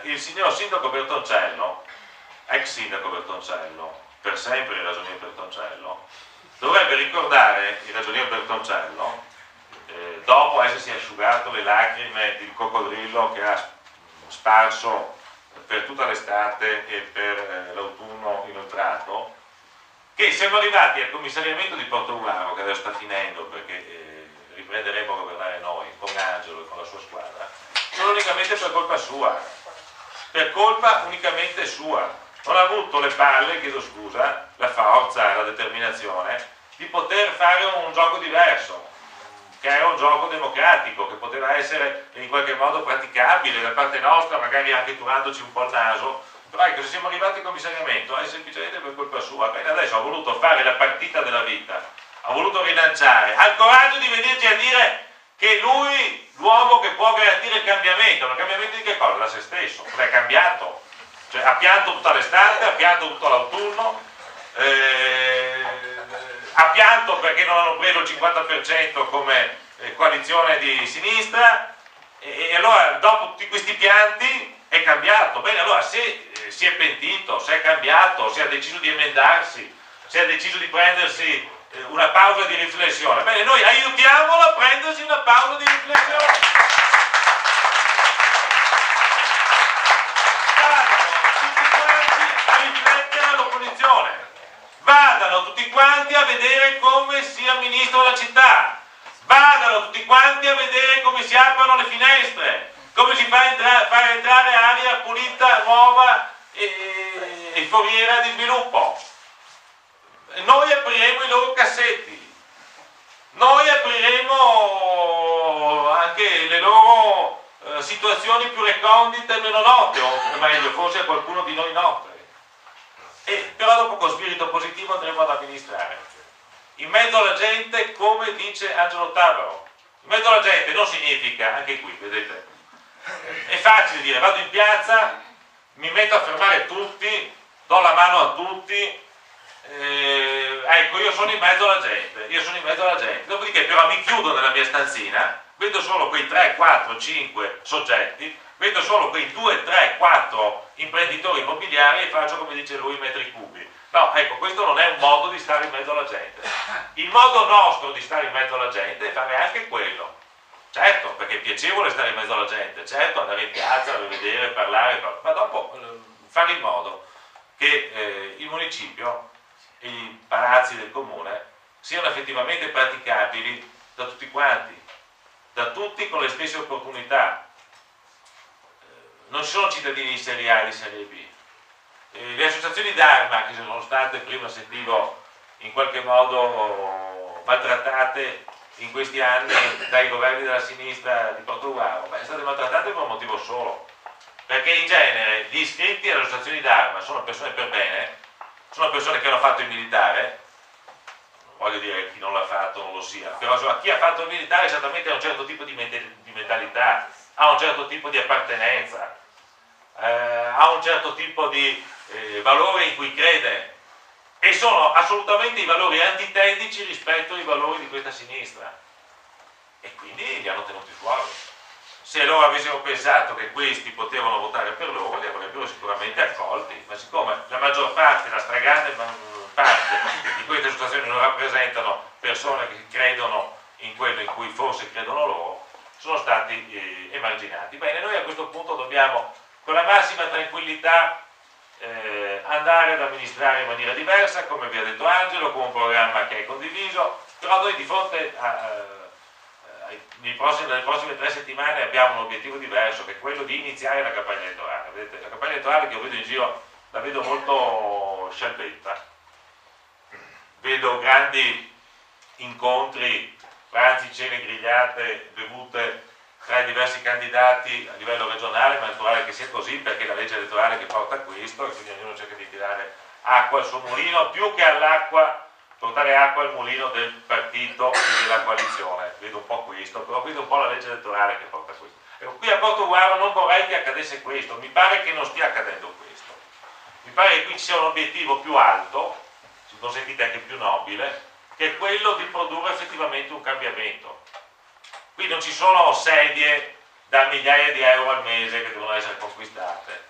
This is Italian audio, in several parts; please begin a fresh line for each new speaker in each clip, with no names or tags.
Il signor sindaco Bertoncello, ex sindaco Bertoncello, per sempre il ragionier Bertoncello, dovrebbe ricordare il ragionier Bertoncello, dopo essersi asciugato le lacrime del coccodrillo che ha sparso per tutta l'estate e per l'autunno inoltrato, che siamo arrivati al commissariamento di Portogruaro, che adesso sta finendo perché riprenderemo a governare noi con Angelo e con la sua squadra, solo unicamente per colpa sua, per colpa unicamente sua. Non ha avuto le palle, chiedo scusa, la forza, la determinazione di poter fare un gioco diverso, che era un gioco democratico, che poteva essere in qualche modo praticabile da parte nostra, magari anche turandoci un po' il naso, però ecco, se siamo arrivati al commissariamento è semplicemente per colpa sua. Bene, adesso ha voluto fare la partita della vita, ha voluto rilanciare, ha il coraggio di venirci a dire che lui, l'uomo che può garantire il cambiamento, ma il cambiamento di che cosa? Da se stesso, cosa è cambiato? Cioè ha pianto tutta l'estate, ha pianto tutto l'autunno, ha pianto perché non hanno preso il 50% come coalizione di sinistra e allora dopo tutti questi pianti è cambiato. Bene, allora se si è pentito, se è cambiato, se ha deciso di emendarsi, se ha deciso di prendersi una pausa di riflessione, bene, noi aiutiamolo a prendersi una pausa di riflessione. Vadano tutti quanti a vedere come si amministra la città, vadano tutti quanti a vedere come si aprono le finestre, come si fa far entrare aria pulita, nuova e foriera di sviluppo. Noi apriremo i loro cassetti, noi apriremo anche le loro situazioni più recondite e meno note, o meglio, forse a qualcuno di noi note. Però dopo con spirito positivo andremo ad amministrare. In mezzo alla gente, come dice Angelo Tabaro, in mezzo alla gente non significa, anche qui, vedete, è facile dire, vado in piazza, mi metto a fermare tutti, do la mano a tutti, ecco, io sono in mezzo alla gente, dopodiché però mi chiudo nella mia stanzina, vedo solo quei 3, 4, 5 soggetti, vedo solo quei 2, 3, 4 imprenditori immobiliari e faccio, come dice lui, metri cubi. No, ecco, questo non è un modo di stare in mezzo alla gente. Il modo nostro di stare in mezzo alla gente è fare anche quello. Certo, perché è piacevole stare in mezzo alla gente, certo, andare in piazza, vedere, parlare, ma dopo fare in modo che il municipio e i palazzi del comune siano effettivamente praticabili da tutti quanti, da tutti con le stesse opportunità. Non ci sono cittadini di serie A e di serie B. Le associazioni d'arma che sono state, prima sentivo, in qualche modo maltrattate in questi anni dai governi della sinistra di Portogruaro, sono state maltrattate per un motivo solo, perché in genere gli iscritti alle associazioni d'arma sono persone per bene, sono persone che hanno fatto il militare, non voglio dire che chi non l'ha fatto non lo sia, però insomma, chi ha fatto il militare esattamente ha un certo tipo di mentalità, ha un certo tipo di appartenenza, ha un certo tipo di valore in cui crede, e sono assolutamente i valori antitetici rispetto ai valori di questa sinistra, e quindi li hanno tenuti fuori. Se loro avessero pensato che questi potevano votare per loro, li avrebbero sicuramente accolti, ma siccome la maggior parte, la stragrande parte di queste associazioni non rappresentano persone che credono in quello in cui forse credono loro, sono stati emarginati. Bene, noi a questo punto dobbiamo con la massima tranquillità andare ad amministrare in maniera diversa, come vi ha detto Angelo, con un programma che è condiviso, però noi di fronte nelle prossime 3 settimane abbiamo un obiettivo diverso, che è quello di iniziare la campagna elettorale. Vedete, la campagna elettorale che io vedo in giro la vedo molto scialbetta, vedo grandi incontri, pranzi, cene grigliate, bevute tra i diversi candidati a livello regionale, ma è naturale che sia così perché è la legge elettorale che porta a questo, e quindi ognuno cerca di tirare acqua al suo mulino, più che all'acqua, portare acqua al mulino del partito e della coalizione. Vedo un po' questo, però vedo un po' la legge elettorale che porta a questo. E qui a Portogruaro non vorrei che accadesse questo, mi pare che non stia accadendo questo. Mi pare che qui ci sia un obiettivo più alto, se consentite anche più nobile, che è quello di produrre effettivamente un cambiamento. Qui non ci sono sedie da migliaia di euro al mese che devono essere conquistate.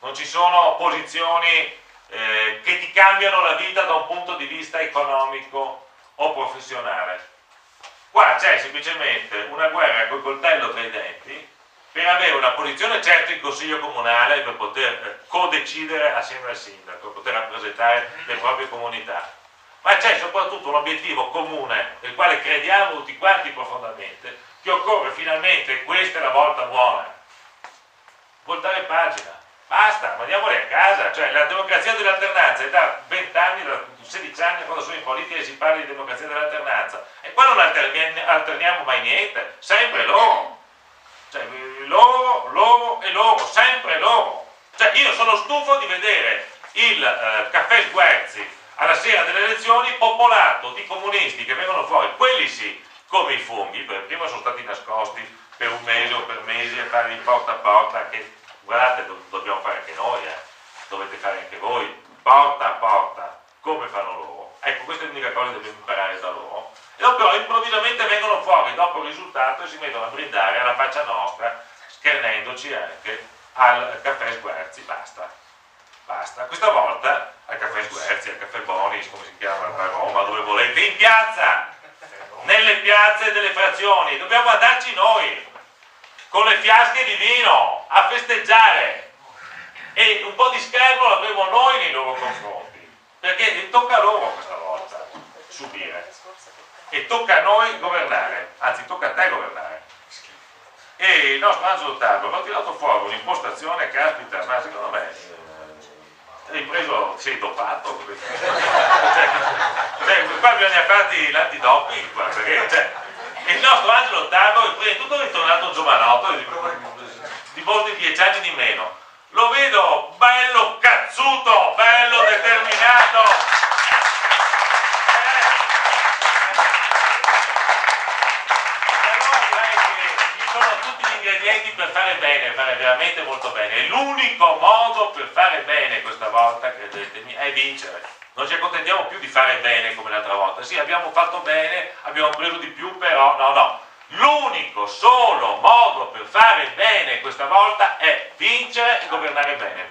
Non ci sono posizioni che ti cambiano la vita da un punto di vista economico o professionale. Qua c'è semplicemente una guerra col coltello tra i denti per avere una posizione certo in consiglio comunale, per poter codecidere assieme al sindaco, per poter rappresentare le proprie comunità. Ma c'è soprattutto un obiettivo comune, nel quale crediamo tutti quanti profondamente, che occorre finalmente, questa è la volta buona, voltare pagina. Basta, mandiamoli a casa. Cioè, la democrazia dell'alternanza è da 20 anni, da 16 anni, quando sono in politica e si parla di democrazia dell'alternanza. E qua non alterniamo mai niente, sempre loro. Cioè, loro e loro, sempre loro. Cioè, io sono stufo di vedere il caffè Sguerzi alla sera delle elezioni popolato di comunisti che vengono fuori, quelli sì, come i funghi, perché prima sono stati nascosti per un mese o per mesi a fare il porta a porta, che guardate, dobbiamo fare anche noi, dovete fare anche voi, porta a porta, come fanno loro. Ecco, questa è l'unica cosa che dobbiamo imparare da loro. E dopo però improvvisamente vengono fuori dopo il risultato e si mettono a brindare alla faccia nostra, schernendoci anche al caffè Sguerzi. Basta, questa volta al caffè Sguerzi, al caffè Bonis, come si chiama a Roma, dove volete, in piazza, nelle piazze delle frazioni, dobbiamo andarci noi, con le fiasche di vino, a festeggiare, e un po' di scherno l'avremo noi nei loro confronti, perché tocca a loro questa volta subire, e tocca a noi governare, anzi tocca a te governare. E il nostro Angelo Tabor ha tirato fuori un'impostazione, caspita, ma secondo me hai preso, sei dopato? cioè, qua bisogna farti l'antidoping, perché il nostro Angelo Tabor prima di tutto è ritornato un giovanotto di molti 10 anni di meno. Lo vedo bello cazzuto, bello determinato. Ingredienti per fare bene, fare veramente molto bene. E l'unico modo per fare bene questa volta, credetemi, è vincere. Non ci accontentiamo più di fare bene come l'altra volta. Sì, abbiamo fatto bene, abbiamo preso di più, però no. L'unico solo modo per fare bene questa volta è vincere e governare bene.